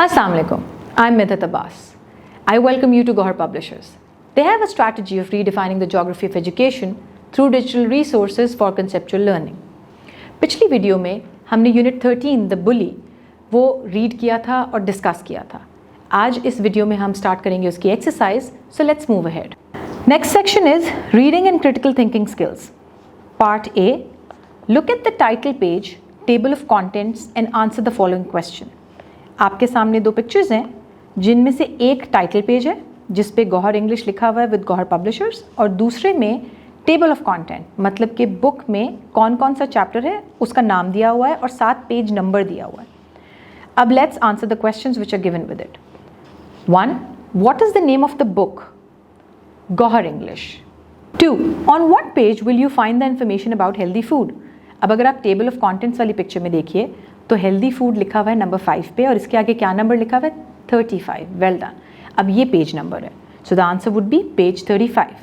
Assalamu alaikum. I'm Midhat Abbas. I welcome you to Gohar Publishers. They have a strategy of redefining the geography of education through digital resources for conceptual learning. पिछली video में हमने unit 13 the बुली वो read किया था और discuss किया था. आज इस वीडियो में हम स्टार्ट करेंगे उसकी exercise. So let's move ahead. Next section is reading and critical thinking skills. Part A, look at the title page, table of contents and answer the following question. आपके सामने दो पिक्चर्स हैं जिनमें से एक टाइटल पेज है जिस पे गौहर इंग्लिश लिखा हुआ है विद गौहर पब्लिशर्स, और दूसरे में टेबल ऑफ कंटेंट, मतलब कि बुक में कौन कौन सा चैप्टर है उसका नाम दिया हुआ है और साथ पेज नंबर दिया हुआ है. अब let's answer the questions which are given with it. 1. What is the name of the book? Gauhar English. 2. On what page will you find the information about healthy food? अब अगर आप टेबल ऑफ कंटेंट्स वाली picture में देखिए तो healthy food लिखा हुआ है नंबर 5 पे और इसके आगे क्या नंबर लिखा हुआ है? 35. Well done. अब ये पेज नंबर है. So the answer would be page 35.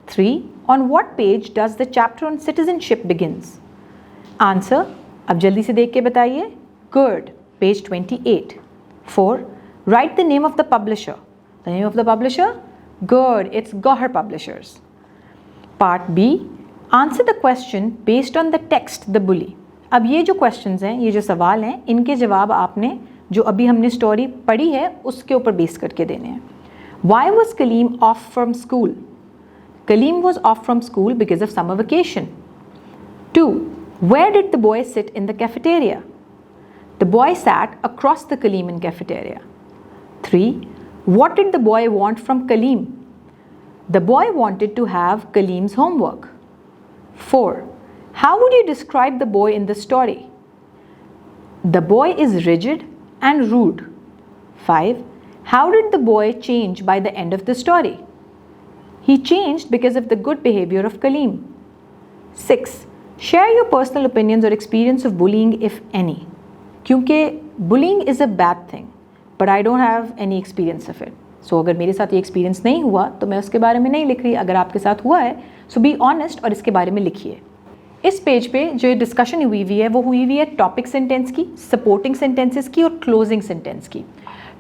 3. On what page does the chapter on citizenship begins? Answer अब जल्दी से देख के बताइए. Good. Page 28. 4. Write the name of the publisher. The name of the publisher? Good. It's Gauhar publishers. Part B, answer the question based on the text the bully. अब ये जो questions हैं, ये जो सवाल हैं, इनके जवाब आपने जो अभी हमने स्टोरी पढ़ी है उसके ऊपर बेस करके देने हैं. Why was Kaleem off from school? Kaleem was off from school because of summer vacation. 2. Where did the boy sit in the cafeteria? The boy sat across the Kaleem in cafeteria. 3. What did the boy want from Kaleem? The boy wanted to have Kaleem's homework. 4. How would you describe the boy in the story? The boy is rigid and rude. 5. How did the boy change by the end of the story? He changed because of the good behavior of Kaleem. 6. Share your personal opinions or experience of bullying if any. क्योंकि bullying is a bad thing, but I don't have any experience of it. So अगर मेरे साथ ये experience नहीं हुआ तो मैं उसके बारे में नहीं लिख रही. अगर आपके साथ हुआ है so be honest और इसके बारे में लिखिए. इस पेज पे जो डिस्कशन हुई हुई है वो हुई हुई है टॉपिक सेंटेंस की, सपोर्टिंग सेंटेंसेस की और क्लोजिंग सेंटेंस की.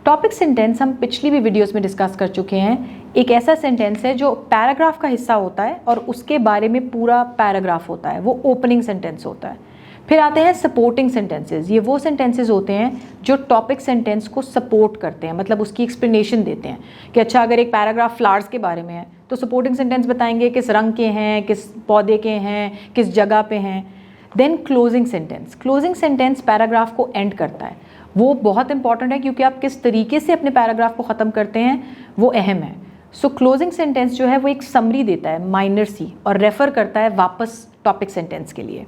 टॉपिक सेंटेंस हम पिछली भी वीडियोस में डिस्कस कर चुके हैं. एक ऐसा सेंटेंस है जो पैराग्राफ का हिस्सा होता है और उसके बारे में पूरा पैराग्राफ होता है, वो ओपनिंग सेंटेंस होता है. फिर आते हैं सपोर्टिंग सेंटेंसेस. ये वो सेंटेंसेस होते हैं जो टॉपिक सेंटेंस को सपोर्ट करते हैं, मतलब उसकी एक्सप्लेनेशन देते हैं कि अच्छा अगर एक पैराग्राफ फ्लावर्स के बारे में है तो सपोर्टिंग सेंटेंस बताएंगे किस रंग के हैं, किस पौधे के हैं, किस जगह पे हैं. Then closing sentence. Closing sentence paragraph को एंड करता है. वो बहुत इंपॉर्टेंट है क्योंकि आप किस तरीके से अपने पैराग्राफ को ख़त्म करते हैं वो अहम है. सो क्लोजिंग सेंटेंस जो है वो एक समरी देता है माइनर सी और रेफ़र करता है वापस टॉपिक सेंटेंस के लिए.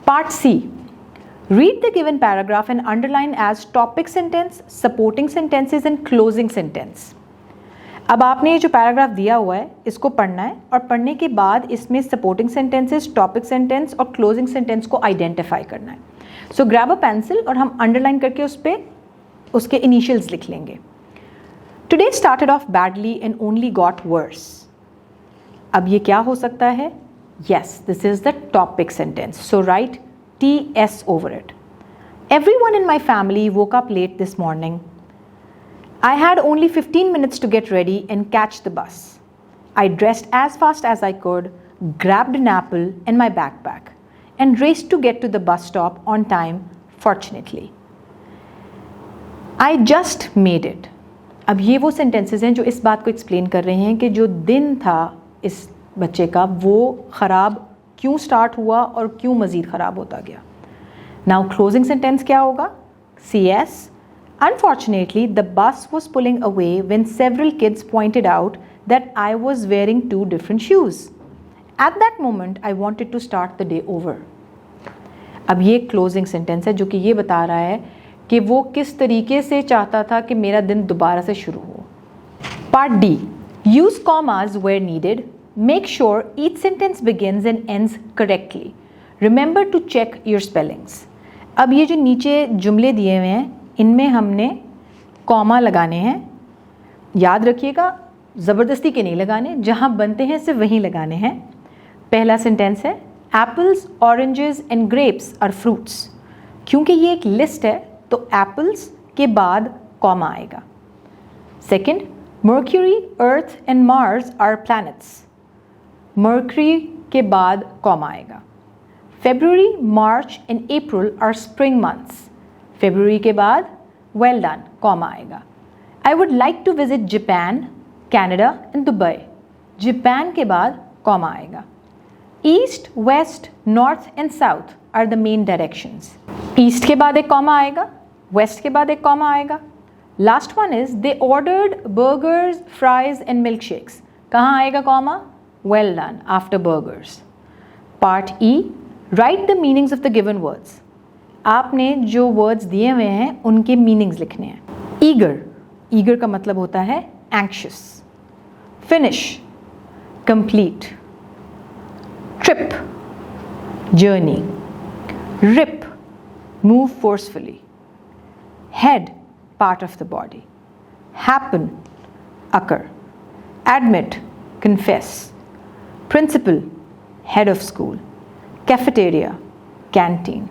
Part C, read the given paragraph and underline as topic sentence, supporting sentences and closing sentence. अब आपने ये जो पैराग्राफ दिया हुआ है इसको पढ़ना है और पढ़ने के बाद इसमें सपोर्टिंग सेंटेंसेस, टॉपिक सेंटेंस और क्लोजिंग सेंटेंस को आइडेंटिफाई करना है. सो ग्रैब अ पेंसिल और हम अंडरलाइन करके उस पर उसके इनिशियल्स लिख लेंगे. Today started off badly and only got verse. अब ये क्या हो सकता है? Yes, this is the topic sentence. So right TS over it. Everyone in my family woke up late this morning. I had only 15 minutes to get ready and catch the bus. I dressed as fast as I could, grabbed an apple and my backpack, and raced to get to the bus stop on time, fortunately. I just made it. अब ये वो sentences हैं जो इस बात को explain कर रहे हैं कि जो दिन था इस बच्चे का वो ख़राब क्यों स्टार्ट हुआ और क्यों मज़ीद ख़राब होता गया. नाउ क्लोजिंग सेंटेंस क्या होगा? CS. Unfortunately, the bus was pulling away when several kids pointed out that I was wearing 2 different shoes. At that moment, I wanted to start the day over. अब ये closing sentence है जो कि ये बता रहा है कि वो किस तरीके से चाहता था कि मेरा दिन दोबारा से शुरू हो. Part D, use commas where needed. Make sure each sentence begins and ends correctly. Remember to check your spellings. अब ये जो नीचे जुमले दिए हुए हैं इनमें हमने कॉमा लगाने हैं. याद रखिएगा ज़बरदस्ती के नहीं लगाने, जहाँ बनते हैं सिर्फ वहीं लगाने हैं. पहला सेंटेंस है apples, oranges and grapes are fruits. क्योंकि ये एक लिस्ट है तो एप्पल्स के बाद कॉमा आएगा। Second, Mercury, Earth and Mars are planets. Mercury के बाद कॉमा आएगा। February, March and April are spring months. February के बाद well done, कॉमा आएगा। I would like to visit Japan, Canada and Dubai. Japan के बाद comma आएगा। East, West, North and South are the main directions. East के बाद एक comma आएगा, West के बाद एक कॉमा आएगा। Last one is they ordered burgers, fries and milkshakes. कहाँ आएगा comma? Well done, after burgers. Part E, right the meanings of the given words. आपने जो वर्ड्स दिए हुए हैं उनके मीनिंग्स लिखने हैं। ईगर, ईगर का मतलब होता है anxious. Finish, complete. Trip, journey. Rip, move forcefully. Head, part of the body. Happen, occur. Admit, confess. Principal, head of school. Cafeteria, canteen.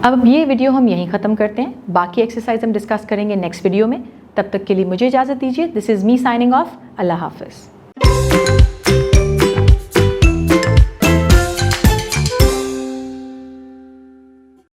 अब ये वीडियो हम यहीं ख़त्म करते हैं, बाकी एक्सरसाइज हम डिस्कस करेंगे नेक्स्ट वीडियो में। तब तक के लिए मुझे इजाज़त दीजिए। This is me signing off. Allah हाफिज़।